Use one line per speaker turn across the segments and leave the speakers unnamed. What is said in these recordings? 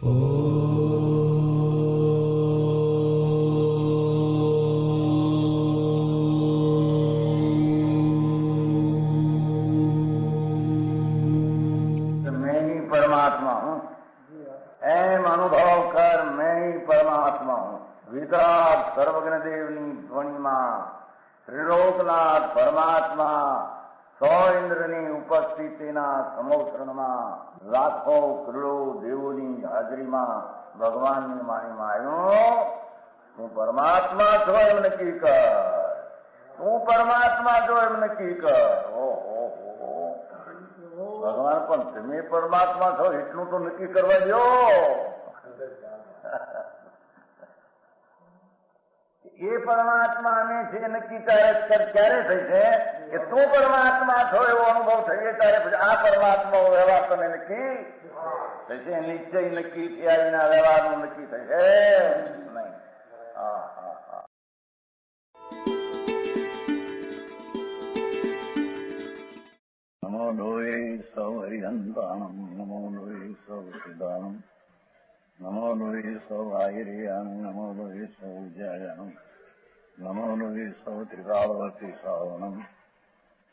मैं ही परमात्मा हूँ, एम अनुभव कर मैं ही परमात्मा हूँ। वितराग सर्वज्ञ देवनी ध्वनिमा त्रिलोकनाथ परमात्मा सौ इंद्રની ઉપસ્થિતિના સમોત્રણમાં લાખો કરોડો દેવોની હાજરીમાં ભગવાનની વાણીમાં આવ્યો, તું પરમાત્મા છો એમ નક્કી કર, તું પરમાત્મા છો એમ નક્કી કર. ઓહો, ભગવાન પણ તમે પરમાત્મા છો એટલું તો નક્કી કરવા દો. એ પરમાત્માને છે નક્કી ક્યારે થઈ છે કે તું પરમાત્મા છો એવો અનુભવ થઈએ ત્યારે પછી આ પરમાત્મા વ્યવહાર તને નક્કી થશે. નિશ્ચય નક્કી થયા વિના વ્યવહારનું નક્કી થશે નહીં. હા હા હા. નમો લોહે સૌ હરિહંતાણમ, નમો લોહે સૌ સિદ્ધાણમ, નમો લોહે સૌ આયર્યાણમ, નમો લોહે સૌ જયાણમ, નમો લોહે સૌ ત્રિકાળવતી શ્રાવણમ.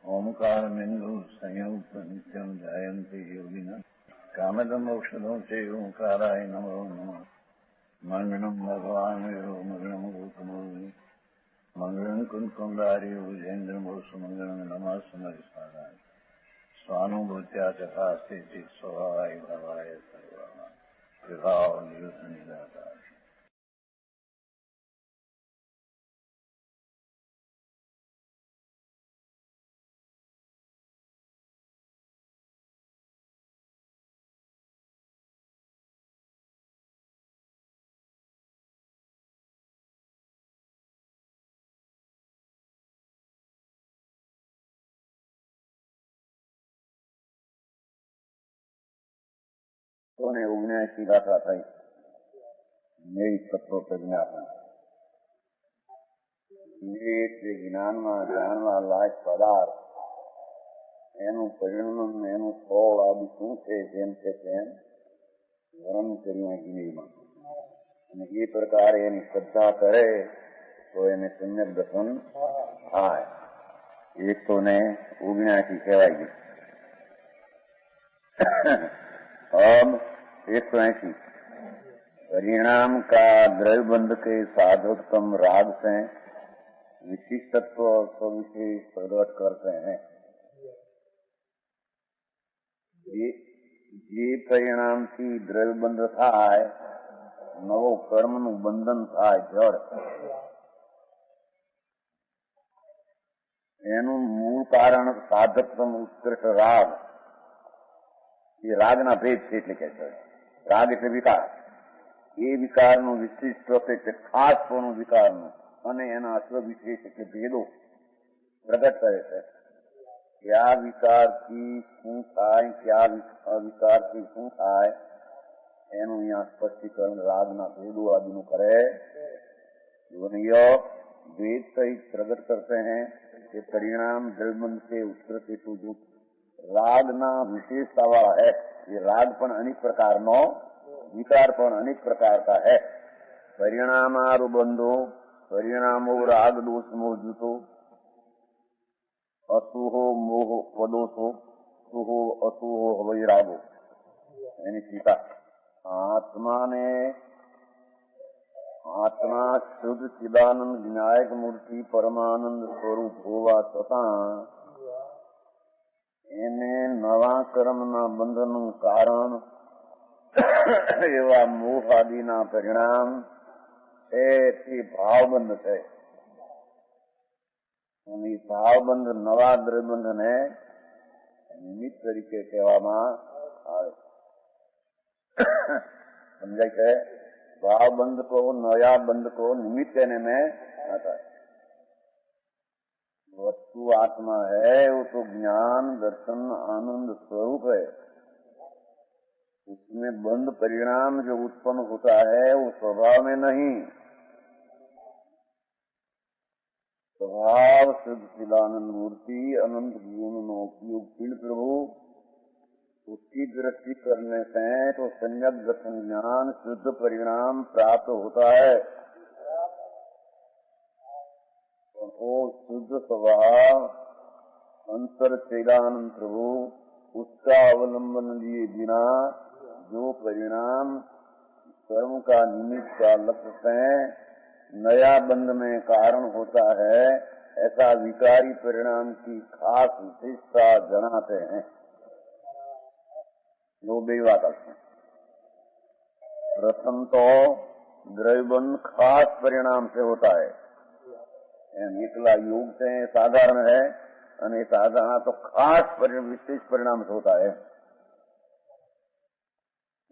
ઓમકારમેન્દુ સંયુક્ત નિત્યમ જાયંતિ યોગિના કામદમોક્ષદો છે ઓંકારાય નમો નમઃ. મંગળમ ભગવાન મંગળમ ગૌતમો મંગળમ કુંકુંડારી ભુજેન્દ્રમોષ મંગળમ નમઃ સમરિસારાય સ્વાનુભૂત્યા ચકાસ્તે સ્વભાવાય ભવાય સર્વા વિભાવ નિયુત નિરાકાર. ને 79 ગાથા થઈ મેરી તત્વ પ્રજ્ઞાપન. એટલે જ્ઞાનમાં જાણવા લાયક પદાર્થ એનું પરિણામ એનું ફળ આદિ શું છે જેમ છે તેમ વર્ણન કર્યું ગીરીમાં. અને એ પ્રકારે એની શ્રદ્ધા કરે તો એને સમ્યક દર્શન થાય. 179 કહેવાય ગયું. अब 180 परिणाम का द्रव्यबंध के साधकतम राग से विशिष्टत्व और सविशेष प्रकट करते हैं. જે પરિણામથી દ્રવ્યબંધ થાય નવો કર્મનું બંધન થાય જળ, એનું મૂળ કારણ સાધકતમ ઉત્કૃષ્ટ રાગ. એ રાગના ભેદ છે એટલે કે છે. રાગ એટલે વિકાર. એ વિકારનું વિશિષ્ટ એટલે ખાસપણું વિકારનું અને એના અસ્વવિશેષ એટલે ભેદો પ્રગટ કરે છે. કયા વિકારથી શું થાય, કયા વિકારથી શું થાય એનું અહીંયા સ્પષ્ટીકરણ રાગના ભેદો આદિનું કરે. वेद सहित प्रकट करते हैं कि परिणाम द्रव्यबंध से उत्कृष्ट हेतु जो राग ना विशेषता वाला है. ये राग पण अनेक प्रकार नो, विकार पण अनेक प्रकार का है. परिणामारु बंधो परिणामो राग दोष मोह जुतो असुहो मोह पदोषो सुहो असुहो वैरागो. यानी टीका. आत्मा शुद्ध चिदानंद विनायक मूर्ति परमानंद स्वरूप होवा छतां એને નવા કર્મના બંધનનું કારણ એવા મોહ આદિના પરિણામ છે તે ભાવબંધ છે. અને ભાવબંધ નવા દ્રવ્યબંધને નિમિત્ત તરીકે કહેવામાં આવે. સમજાય છે? भावबंध को नया बंध को निमित्त देने में आता है. वस्तु आत्मा है, वो तो ज्ञान दर्शन आनंद स्वरूप है. उसमें बंध परिणाम जो उत्पन्न होता है वो स्वभाव में नहीं. स्वभाव शुद्ध चिदानंद मूर्ति अनंत गुण नो उपयोग प्रभु उसकी दृष्टि करने से तो सम्यक दर्शन ज्ञान शुद्ध परिणाम प्राप्त होता है। तो शुद्ध स्वभाव अंतर चैलानंद प्रभु उसका अवलंबन लिए बिना जो परिणाम कर्म का निमित्त का लक्ष्य से नया बंध में कारण होता है, ऐसा विकारी परिणाम की खास विशेषता जनाते हैं। दो बेवाकल्प हैं। प्रथम तो द्रव्यबंध खास परिणाम से होता है। निकला योग से साधारण है, અને સાધારણ તો ખાસ વિશેષ પરિણામ होता है।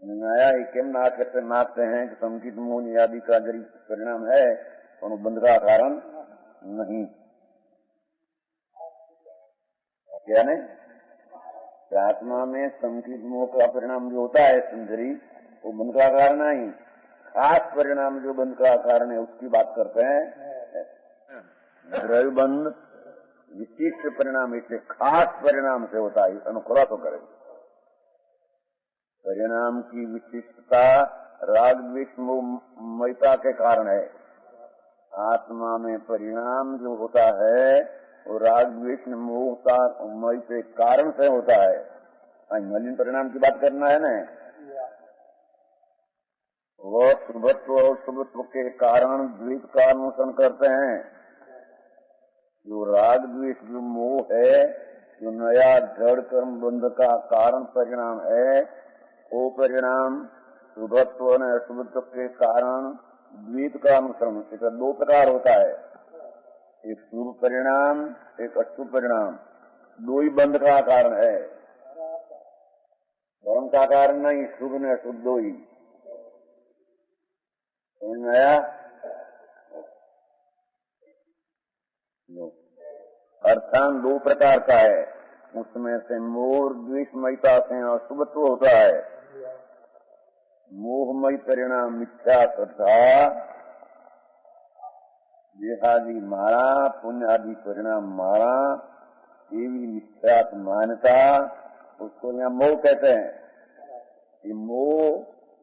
नया केम नाचते हैं कि संकित मोह आदि का जरिए परिणाम है, तो बंध का कारण नहीं। क्या नहीं? आत्मा में संकित मोह का परिणाम जो होता है सुंदरी, वो बंध का कारण नहीं। खास परिणाम जो बंध का कारण है उसकी बात करते हैं। द्रव्यबंध विशिष्ट परिणाम इससे खास परिणाम से होता है, अनुकूला तो करें। परिणाम की विशिष्टता राग द्वेष मोहमयता के कारण है। आत्मा में परिणाम जो होता है वो राग द्वेष मोहता मय के कारण से होता है। मलिन परिणाम की बात करना है ना, वो शुभत्व और शुभत्व के कारण द्वेष का अनुसरण करते हैं। जो राग द्वेष जो मोह है, जो नया जड़ कर्म बंध का कारण परिणाम है, वो परिणाम शुभत्व और अशुभत्व के कारण द्वैत का अनुसरण, इसका दो प्रकार होता है। एक शुभ परिणाम, एक अशुभ परिणाम, दो ही बंध का कारण है। धर्म का कारण नहीं, शुभ ने अशुभ दो ही। समझ में आया? अर्थान दो प्रकार का है, उसमें से मोह द्वेषमयता से अशुभत्व होता है। मोहमय परिणाम मिथ्या श्रद्धा, देहादि मारा, पुण्य आदि परिणाम मारा, ये भी मिथ्यात्व मान्यता, उसको यहाँ मोह कहते हैं। ये मोह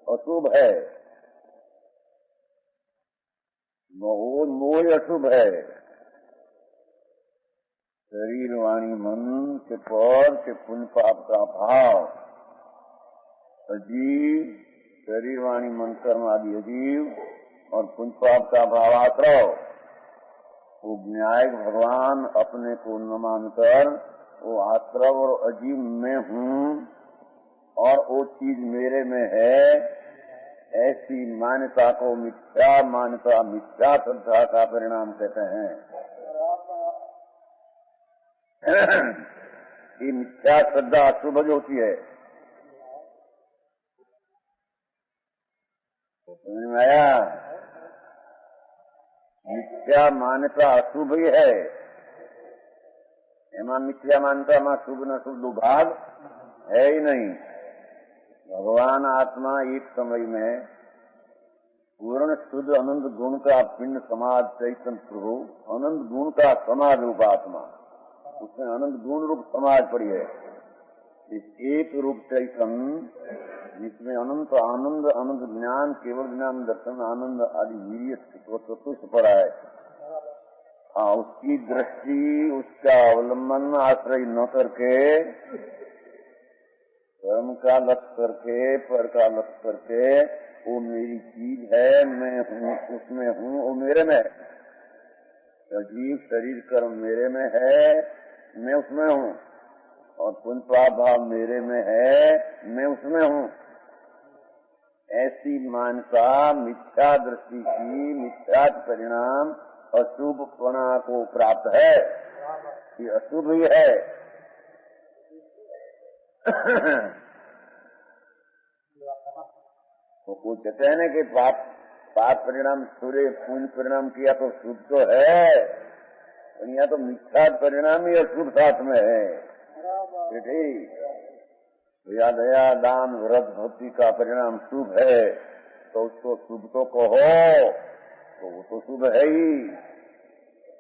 अशुभ है, मोह अशुभ है। शरीर वाणी मन के पर के पुण्य पाप का भाव अजीव, शरीर वाणी मन कर्म आदि अजीव और पुण्य पाप का भाव आश्रव, वो न्यायिक भगवान अपने को न मानकर वो आश्रव और अजीव में हूँ और वो चीज मेरे में है, ऐसी मान्यता को मिथ्या मान्यता, मिथ्या श्रद्धा का परिणाम कहते हैं। ये मिथ्या श्रद्धा अशुभ जो होती है, समझ में आया? मिथ्या मान्यता अशुभ ही है। एमा मिथ्या मान्यता में शुभ न शुभ दो भाग है ही नहीं। भगवान आत्मा एक समय में पूर्ण शुद्ध अनंत गुण का पिंड समाज चैतन्य प्रभु, अनंत गुण का समाज रूप आत्मा, उसमें अनंत गुण रूप समाज पड़ी है। इस एक रूप चैतन्य जिसमें अनंत आनंद, अनंत ज्ञान, केवल ज्ञान, दर्शन, आनंद आदि वीर्य चतुष्ट पड़ा है। हाँ, उसकी दृष्टि, उसका अवलंबन आश्रय न करके, कर्म का लक्ष्य करके, पर का लक्ष्य करके, वो मेरी चीज है, मैं हूँ, उसमें हूँ, वो मेरे में है। अजीब शरीर कर्म मेरे में है, मैं उसमें हूँ, और पुण्य पाप भाव मेरे में है, मैं उसमें हूँ। ऐसी मान्यता मिथ्या दृष्टि की, मिथ्या परिणाम अशुभपना को प्राप्त है। ये अशुभ ही है। तो कोई कहते हैं ना कि पाप परिणाम सूर्य पुण्य परिणाम किया तो शुभ तो है, यहाँ तो मिथ्या परिणाम ही अशुभ साथ में है। दया दया दान व्रत भक्ति का परिणाम शुभ है, तो उसको शुभ तो कहो, तो वो तो शुभ है ही।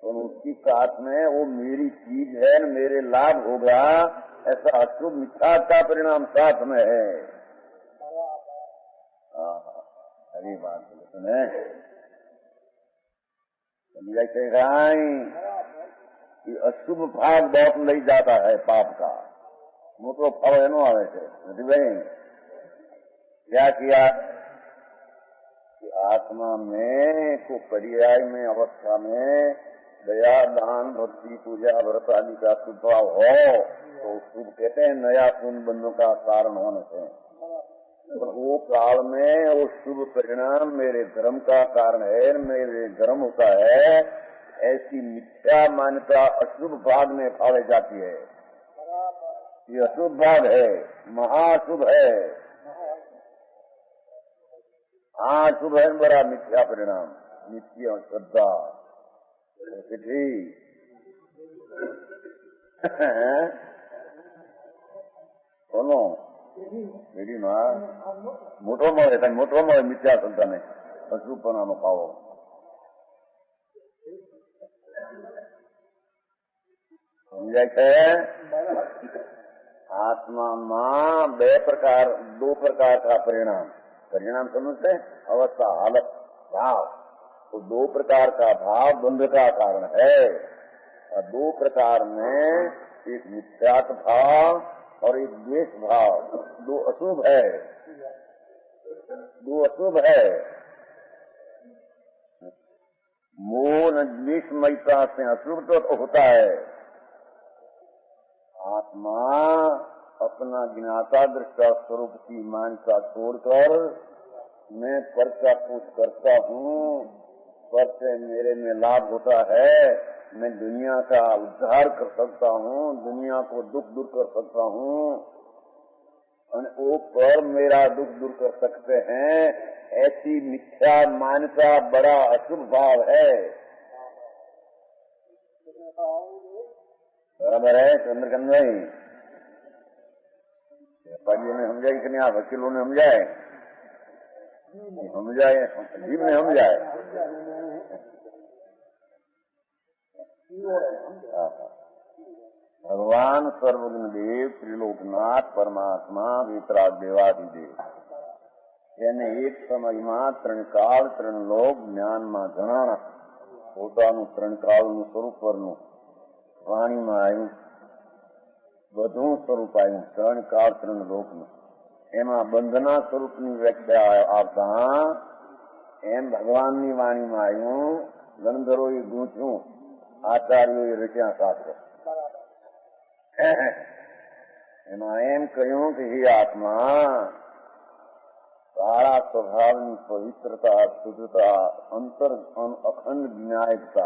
और उसकी साथ में वो मेरी चीज है न मेरे लाभ होगा, ऐसा अशुभ मिथ्या का परिणाम साथ में है। अरे बात बोले सुने कि अशुभ भाग बहुत लई जाता है पाप का, मोटो भाव एनो आवे छे। भाई क्या किया कि आत्मा में को पर्याय में अवस्था में दया दान भक्ति पूजा व्रत आदि का स्वभाव हो तो शुभ कहते हैं नया पुण्य बंधों का कारण होने से। और वो काल में वो शुभ परिणाम मेरे धर्म का कारण है, मेरे धर्म होता है, ऐसी मिथ्या मान्यता अशुभ भाग में भावे जाती है। ये अशुभ भाग है, महाशुभ है। हाँ शुभ है बड़ा मिथ्या परिणाम, मिथ्या श्रद्धा बोलो मेरी माँ मोटो मोटो मिथ्या श्रद्धा ने अशुभ परिणाम पाओ। समझाय છે आत्मा में दो प्रकार का परिणाम समझते हैं, अवस्था हालत भाव। तो दो प्रकार का भाव बंध का कारण है। और दो प्रकार में एक मिथ्यात्व भाव और एक द्वेष भाव, दो अशुभ है। मोह न द्वेषमयता से अशुभ तो होता है। आत्मा अपना ज्ञाता दृष्टा स्वरूप की मान्यता छोड़कर मैं पर का कुछ करता हूँ, पर से मेरे में लाभ होता है, मैं दुनिया का उद्धार कर सकता हूँ, दुनिया को दुख दूर कर सकता हूँ, वो पर मेरा दुख दूर कर सकते हैं, ऐसी मिथ्या मान्यता बड़ा अशुभ भाव है। बराबर है चंद्रकांत भाई? व्यापारियों ने समझाए कि नहीं, आप वकीलों ने समझाए, जीव ने समझाए। भगवान सर्वगुण देव त्रिलोकनाथ परमात्मा वितराग देवादिदेव એને એક સમયમાં ત્રણ કાળ ત્રણ લોક જ્ઞાનમાં જણાણા પોતાનું ત્રણ કાળનું સ્વરૂપ પરનું વાણીમાં આવ્યું, બધું સ્વરૂપ આવ્યું ત્રણ કાળ ત્રણ લોકનું। એમાં બંધના સ્વરૂપની વ્યાખ્યા આવતા એમ ભગવાનની વાણીમાં આવ્યું, ગણધરોએ ગૂંચ્યું, આચાર્યોએ રચ્યા શાસ્ત્ર। એમાં એમ કહ્યું કે હે આત્મા सारा स्वभाव की पवित्रता शुद्धता अंतर अखंड न्यायता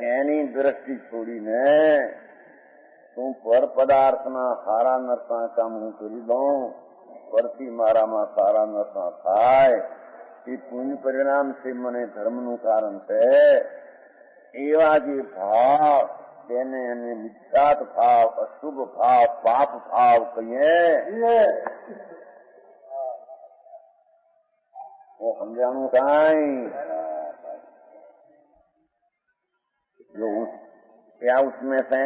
एनी दृष्टि छोड़ी ने तू पर पदार्थ ना हारा नरसा काम हूँ करी दू, परथी मारा मा सारा नरसा थाय, पुण्य परिणाम से मने धर्म नु कारण है। एवा जे भाव તેને એને મિથ્યાત ભાવ અશુભ ભાવ પાપ ભાવ કહીએ। वो समझाणु काई जो क्या उसमें से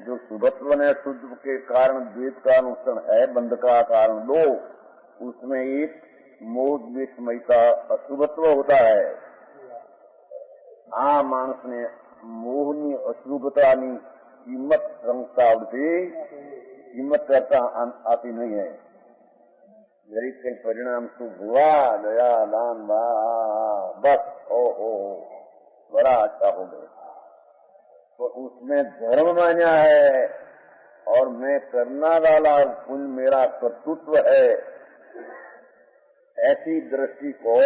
जो शुभत्व ने शुद्ध के कारण द्वेष का अनुसरण है, बंध का कारण दो, उसमें एक मोह द्वेषमय का अशुभत्व होता है। आ मानस ने मोहनी अशुभतानी कीमत समझता आवती, कीमत करता आती नहीं है। जरी के परिणाम शुभ हुआ, दया दान बस हो बड़ा अच्छा हो गया, तो उसमें धर्म मान्या है और मैं करना वाला पुण्य मेरा कर्तृत्व है, ऐसी दृष्टि को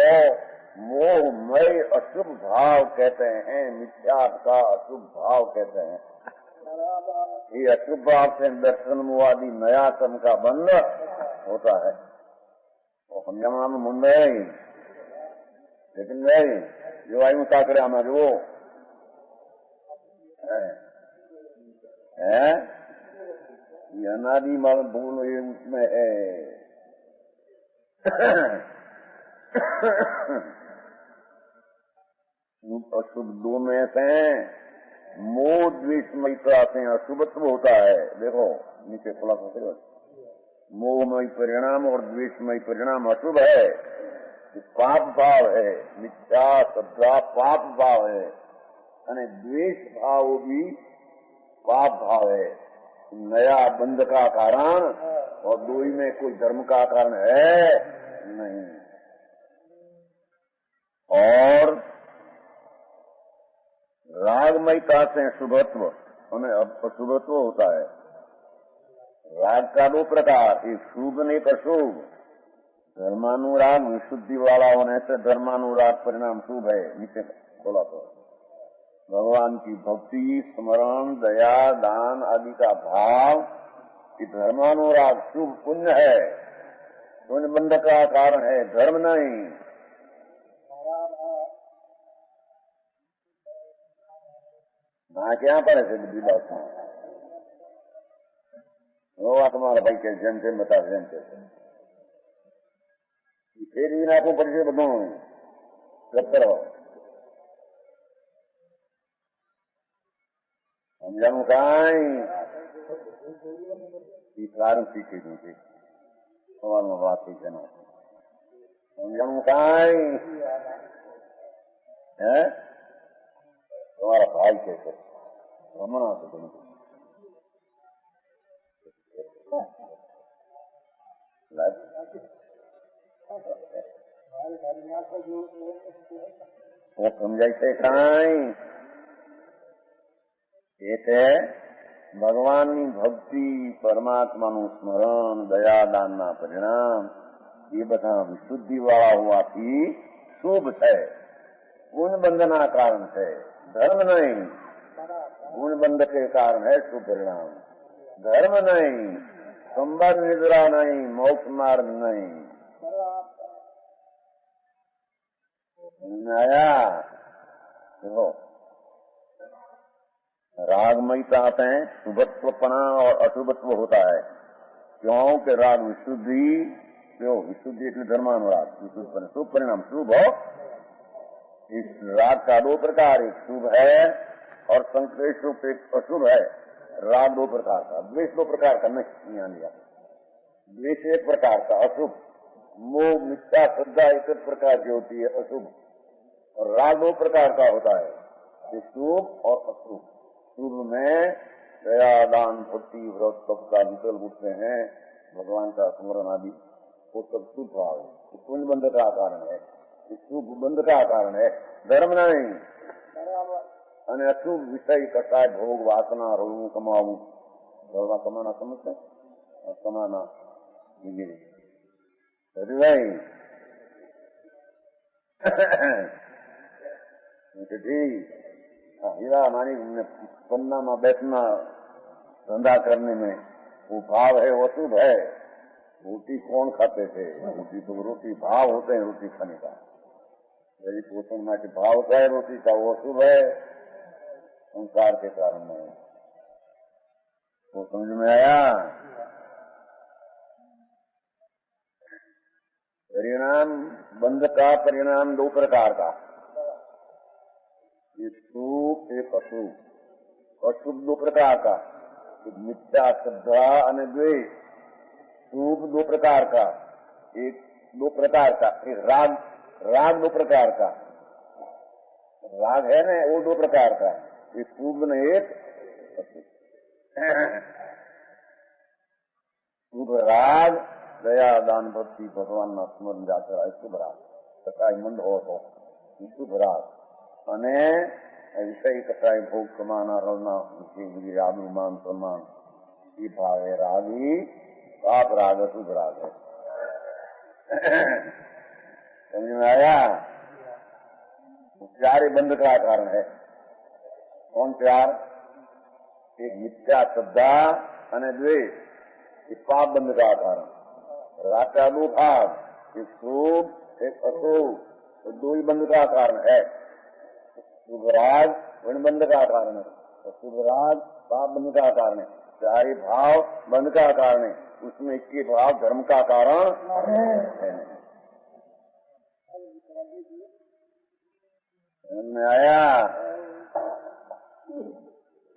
मोहमय अशुभ भाव कहते हैं, मिथ्या का अशुभ भाव कहते हैं। ये अशुभ भाव से दर्शन मुआदी नया कर्म का बंध होता है। समझा मुंबई लेकिन नहीं जो आयु ताकरे हमारे वो है ये अनादि माल भूल ये उसमें है। अशुभ दो में से मोह द्वेषमयता से अशुभत्व होता है। देखो नीचे थोड़ा सा, मोहमय परिणाम और द्वेषमय परिणाम अशुभ है, पाप भाव है। मिथ्या श्रद्धा पाप भाव है, અને द्वेष भाव भी पाप भाव है। नया बंध का कारण और दोई में कोई धर्म का कारण है नहीं। और रागमयता से शुभत्व અને अशुभत्व होता है। राग का दो प्रकार, एक शुभ ने एक अशुभ। धर्मानुराग विशुद्धि वाला होने से धर्मानुराग परिणाम शुभ है। नीचे बोला तो भगवान की भक्ति, स्मरण, दया, दान आदि का भाव कि धर्मानुराग शुभ पुण्य है, पुण्य बंध का कारण है, धर्म नहीं। ना क्या पर है बुद्धि बात वो तुम्हारा भाई के जन से बता जन से फिर भी आपको परिचय बताऊं जब करो हम जानू कहीं कारण सीखे दूसरे सवाल में बात ही कहना हम जानू कहीं है तुम्हारा भाई कैसे रमना से तुम वो समझाई थे कहीं एक है ભગવાનની ભક્તિ, પરમાત્માનું સ્મરણ, દયાદાનના પરિણામ એ બધા વિશુદ્ધિ વાળા હોવાથી શુભ છે, ગુણબંધના કારણ છે, ધર્મ નહીં। गुणबंध के कारण है शुभ परिणाम, धर्म नहीं, संबंध निद्रा नहीं, मोक्ष मार्ग नहीं। आया देखो रागमयता से शुभत्वपना और अशुभत्व होता है। क्यों कि राग विशुद्धि, क्यों विशुद्धि એટલે धर्मानुराग, विशुद्ध शुभ परिणाम शुभ हो। इस राग का दो प्रकार, एक शुभ है और संक्लेश रूप एक अशुभ है। राग दो प्रकार का, द्वेष दो प्रकार का नहीं यहाँ लिया। द्वेष एक प्रकार का अशुभ, मोह मिथ्या श्रद्धा एक प्रकार की होती है अशुभ, और राग दो प्रकार का होता है, शुभ और अशुभ। शुभ में दया दान भक्ति व्रत तप का विकल उठते हैं, भगवान का स्मरण आदि, वो सब शुभ भाव है, पुण्य बंध का कारण है, शुभ बंध का कारण है, धर्म नहीं। અને અશુભ વિષય કસાય ભોગ વાસના રોવું કમાવું, ભરવા કમાના સમજते કમાના વગેરે हीरा मानी पन्ना में बैठना धंधा करने में वो भाव है, वो शुभ है। रोटी कौन खाते थे? रोटी तो रोटी भाव होते हैं, रोटी खाने का यदि पोषण में भाव होता है रोटी का, वो शुभ है संसार के कारण में। वो समझ में आया? परिणाम बंध का परिणाम दो प्रकार का, एक शुभ एक अशुभ। अशुभ दो प्रकार का, एक मिथ्या श्रद्धा और द्वेष। शुभ दो प्रकार का, एक दो प्रकार का, एक राग, राग दो प्रकार का। राग है ना वो दो प्रकार का, एक शुभ ने एक शुभ राग दया दान भक्ति भगवान ना स्मरण जाकर शुभ राग कसाई मंद हो तो शुभ राग, અને વિષય કસાય ભોગ કમાના રળના આબરૂ માન સન્માન એ ભાવે રાગી पाप राग शुभ राग है। समझ में आया? प्यार बंध का कारण है। कौन प्यार? एक मिथ्या श्रद्धा और द्वेष, पाप बंध का कारण। राग का दो भाग, एक शुभ एक अशुभ, तो दो ही बंध का कारण है। शुभ राग बंध का कारण है, शुभ राग पाप बंध का कारण है। चारे भाव बंध का कारण है, उसमें इसके भाव धर्म का कारण है नहीं। में आया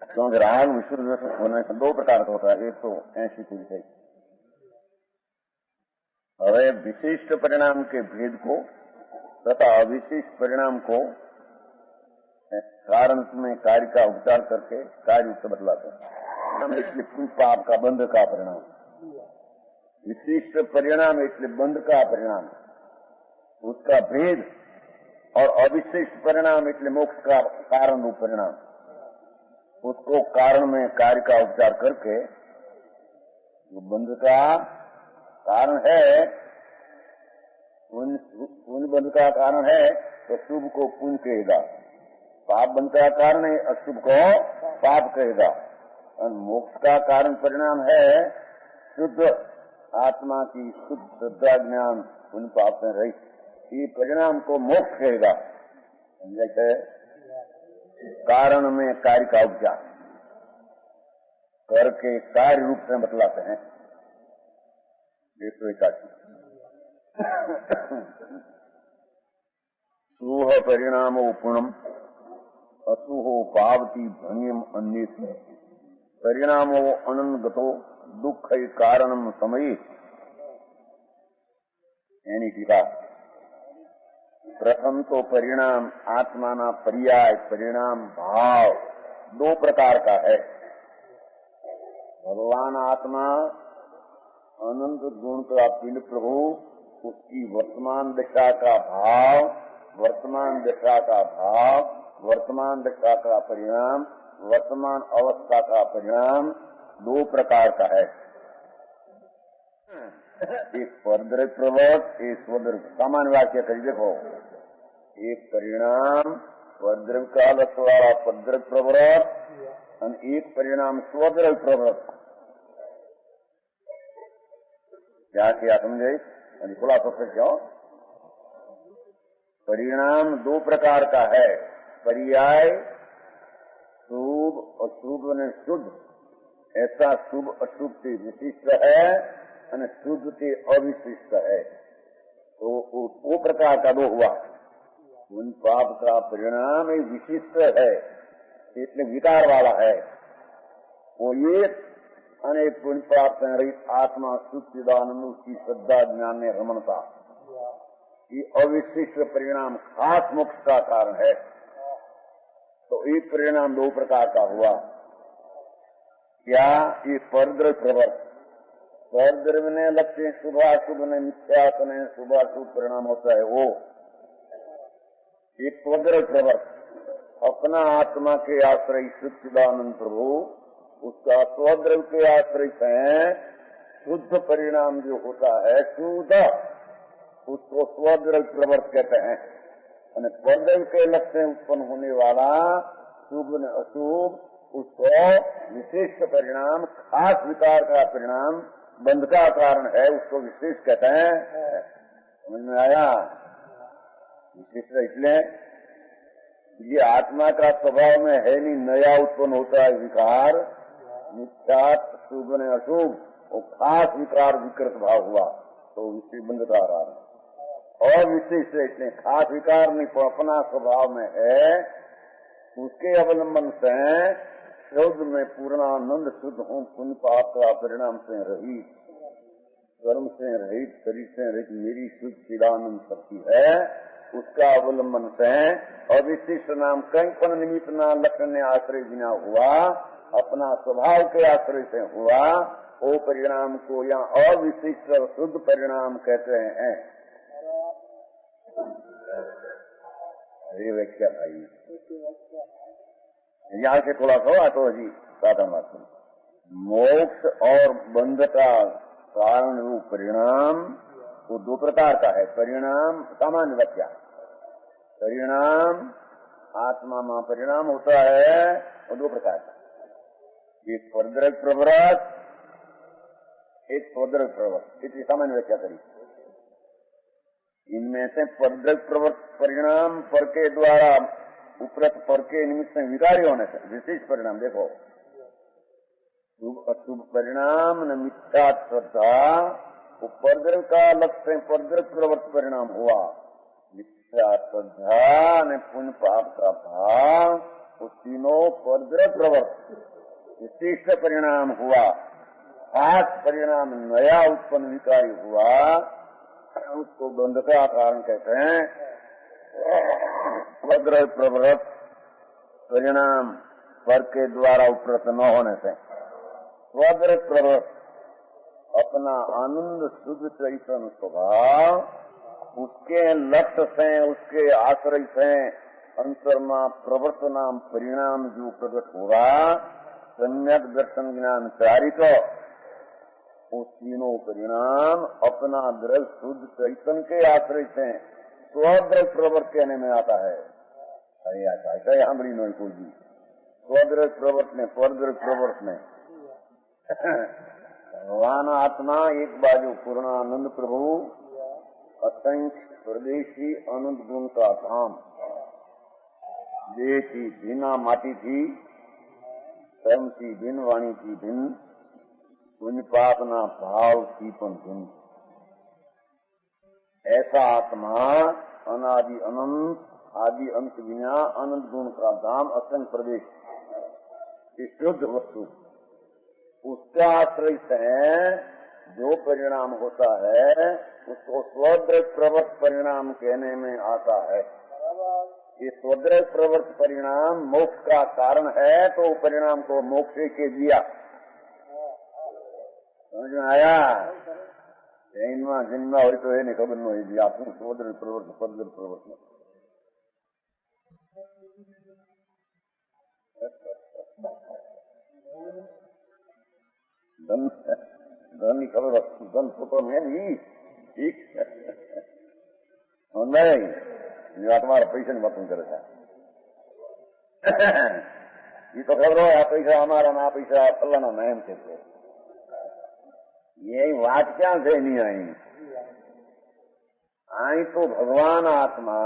क्योंकि राग विशुद्ध होने से दो प्रकार का होता है। एक तो ऐसी की विषय હવે विशिष्ट परिणाम के भेद को तथा अविशिष्ट परिणाम को कारण में कार्य का उपचार करके कार्य से बदलाते हैं। इसलिए पाप का बंध का परिणाम, विशिष्ट परिणाम इसलिए बंध का परिणाम, उसका भेद, और अविशिष्ट परिणाम इसलिए मोक्ष का कारण रूप परिणाम, उसको कारण में कार्य का उपचार करके जो बंध का कारण है, पुण्य बंध का कारण है तो शुभ को पुण्य कहेगा, पाप बंध का कारण है अशुभ को पाप कहेगा। और मोक्ष का कारण परिणाम है शुद्ध आत्मा की शुद्ध श्रद्धा ज्ञान पुण्य पाप में रही, ये परिणाम को मोक्ष कहेगा। जैसे कारण में कार्य का उपचार करके कार्य रूप में बतलाते हैं। सुह परिणामो पुणम असुहो पावती भंगिम अन्य परिणामो अनंगतो दुख कारणम समय। यानी टीका, प्रथम तो परिणाम आत्माना पर्याय परिणाम भाव दो प्रकार का है। भगवान आत्मा अनंत गुण का पिंड प्रभु, उसकी वर्तमान दशा का भाव, वर्तमान दशा का भाव, वर्तमान दशा का परिणाम, वर्तमान अवस्था का परिणाम दो प्रकार का है। एक परद्रव्य प्रवर्त, एक स्वद्रव्य। सामान्य वाक्य कर देखो, एक परिणाम परद्रव्य काल वाला परद्रव्य प्रवर्त और एक परिणाम स्वद्रव्य प्रवर्त। क्या किया समझे? खुलासा से क्यों? परिणाम दो प्रकार का है, पर्याय शुभ अशुभ ने शुद्ध। ऐसा शुभ अशुभ से विशिष्ट है और शुद्ध से अविशिष्ट है, तो वो प्रकार का दो हुआ। उन पाप का परिणाम विशिष्ट है, इसलिए विकार वाला है। वो ये अनेक पुण्य पाप से रहित आत्मा सुचिदानंद की श्रद्धा ज्ञान में रमणता, ये अविशिष्ट परिणाम खास मोक्ष का कारण है। तो एक परिणाम दो प्रकार का हुआ। क्या? ये परद्रव्य प्रवर्त, परद्रव्य ने लक्ष्य शुभाशुभ ने मिथ्या ने शुभाशुभ परिणाम होता है वो। एक स्वद्रव्य प्रवर्त, अपना आत्मा के आश्रय सच्चिदानंद प्रभु, उसका स्वद्रव्य के आश्रय से शुद्ध परिणाम जो होता है शुद्ध, उसको स्वद्रव्य प्रवर्त कहते हैं। और स्वद्रव्य के लक्ष्य उत्पन्न होने वाला शुभ न अशुभ, उसको विशिष्ट परिणाम, खास विकार का परिणाम, बंध का कारण है, उसको विशेष कहते हैं। समझ में आया? विशिष्ट इसलिए ये आत्मा का स्वभाव में है नहीं, नया उत्पन्न होता है विकार, मिथ्या शुभ ने अशुभ, वो खास विकार विकृत भाव हुआ तो विशेष बंध का कारण। और विशेष इसलिए खास विकार नहीं तो अपना स्वभाव में है, उसके अवलंबन से शुद्ध में पूर्णानंद शुद्ध हूँ, पुण्य पाप का परिणाम से रहित, कर्म से रहित, शरीर से रहित मेरी शुद्ध चिदानंद शक्ति है, उसका अवलंबन से अविशिष्ट नाम कहीं पर निमित्त ना लक्षण ने आश्रय बिना हुआ, अपना स्वभाव के आश्रय से हुआ, वो परिणाम को यहाँ अविशिष्ट शुद्ध परिणाम कहते हैं। अरे व्याख्या भाई, यहाँ से थोड़ा सा तो जी साधन बात, मोक्ष और बंध का कारण रूप परिणाम वो दो प्रकार का है। परिणाम सामान्य व्याख्या, परिणाम आत्मा में परिणाम होता है वो दो प्रकार का, एक परद्रव्य प्रवर्त, एक स्वद्रव्य प्रवर्त। इतनी सामान्य व्याख्या करी। इनमें से परद्रव्य प्रवर्त परिणाम पर के द्वारा उपरत पर के निमित्त से विकारी होने से विशेष परिणाम देखो, शुभ अशुभ परिणाम न मिथ्या श्रद्धा, वो परद्रव्य का लक्ष्य परद्रव्य प्रवर्त परिणाम हुआ, श्रद्धा ने पुण्य पाप का भाव, वो तीनों पर प्रवर्त विशिष्ट परिणाम हुआ, खास परिणाम नया उत्पन्न विकारी हुआ, उसको बंध का कारण कहते हैं। स्वद्र प्रवृत्त परिणाम पर के द्वारा उपरत न होने से, स्वद्र प्रवृत्त अपना आनंद शुद्ध चैतन्य स्वभाव, उसके लक्ष्य से, उसके आश्रय से अंतरमा प्रवर्तनाम परिणाम जो प्रकट होगा, सम्यक दर्शन ज्ञान चारित, वो तीनों परिणाम अपना दृढ़ शुद्ध चैतन्य के आश्रय से स्वद्र प्रवर्त कहने में आता है। अरे ऐसा यहाँ बड़ी नई कोई भी स्वद्र प्रवर्त में, परद्र प्रवर्त में भगवान आत्मा एक बाजू पूर्णानंद प्रभु, असंख्य प्रदेशी अनंत गुण का धाम, ये थी बिना माटी थी, कर्म की भिन्न, वाणी की भिन्न, पुण्य पाप ना भाव की भिन्न। ऐसा आत्मा अनादि अनंत, आदि अंत बिना अनंत गुण का धाम, असंख्य प्रदेश की शुद्ध वस्तु, उसका आश्रय से जो परिणाम होता है उसको स्वद्र प्रवर्त परिणाम कहने में आता है। ये स्वद्र प्रवर्त परिणाम मोक्ष का कारण है, तो परिणाम को मोक्ष के दिया। समझ में आया? जन्मा हो तो है नहीं, खबर नहीं दिया आपको स्वद्र प्रवर्त स्वद्र प्रवर्त धन की खबर, धन फोटो में नहीं, ठीक नहीं, तुम्हारा पैसा नहीं बात करे था। ये तो खबर हो, आ पैसा हमारा ना, पैसा फलाना नयन से, यही बात क्या से नहीं आई तो भगवान आत्मा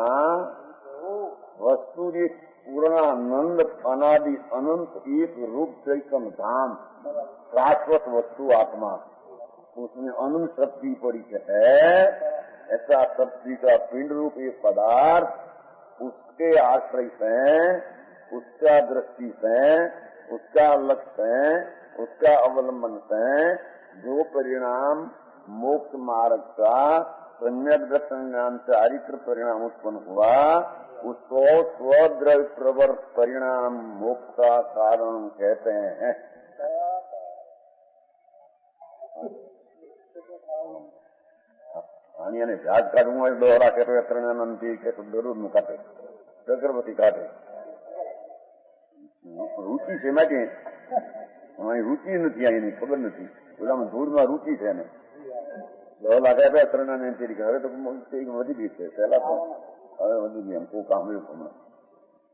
वस्तु जी पूर्णानंद अनादि अनंत एक रूप चैतन्य धाम, शाश्वत वस्तु आत्मा, उसमें अनंत शक्ति परिचय है। ऐसा शक्ति का पिंड रूप एक पदार्थ, उसके आश्रय से, उसका दृष्टि से, उसका लक्ष्य से, उसका अवलंबन से जो परिणाम मोक्ष मार्ग का सम्यक दर्शन ज्ञान से चारित्र परिणाम उत्पन्न हुआ, उसको स्वद्रव्य प्रवर्त परिणाम मोक्ष का कारण कहते हैं। यानी व्याज काटूंगा दोहरा के नंदी के तो जरूर न काटे, चक्रवर्ती काटे रुचि से मैं हमारी रुचि नहीं आई, खबर नहीं बोला दूर में रुचि है ने दो लाख ने तेरी घरे तो वधी गई है पहला तो હવે વધી ગઈ हमको काम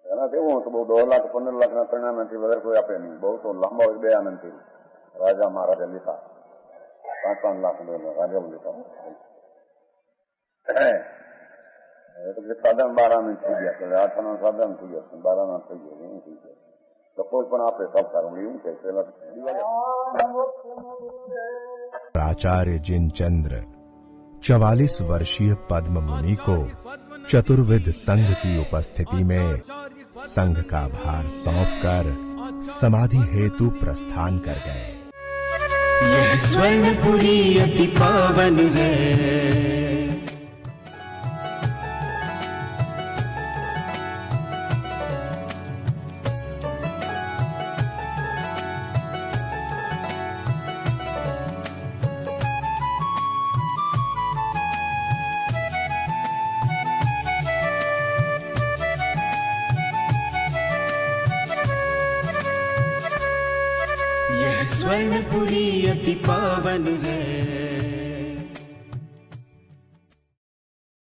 पहला तो એવું તો બહુ 10 લાખ 15 લાખ ના પરિણામ નથી, વગર કોઈ આપે નહીં, બહુ તો લાંબા બે આનંદ થી રાજા મહારાજા લેતા 5-5 લાખ રાજા લેતા, એટલે સાધારણ 12 ના થઈ ગયા, 8 ના સાધારણ થઈ ગયા, 12 ના થઈ ગયા, એવું થઈ ગયા તો કોઈ પણ આપે સબ સારું એવું કે પેલા
आचार्य जिनचंद्र 44 वर्षीय पद्म मुनि को चतुर्विद संघ की उपस्थिति में संघ का भार सौंपकर समाधि हेतु प्रस्थान कर गए।
यह स्वर्णपुरी अति पावन है, यह स्वर्णपुरी अति पावन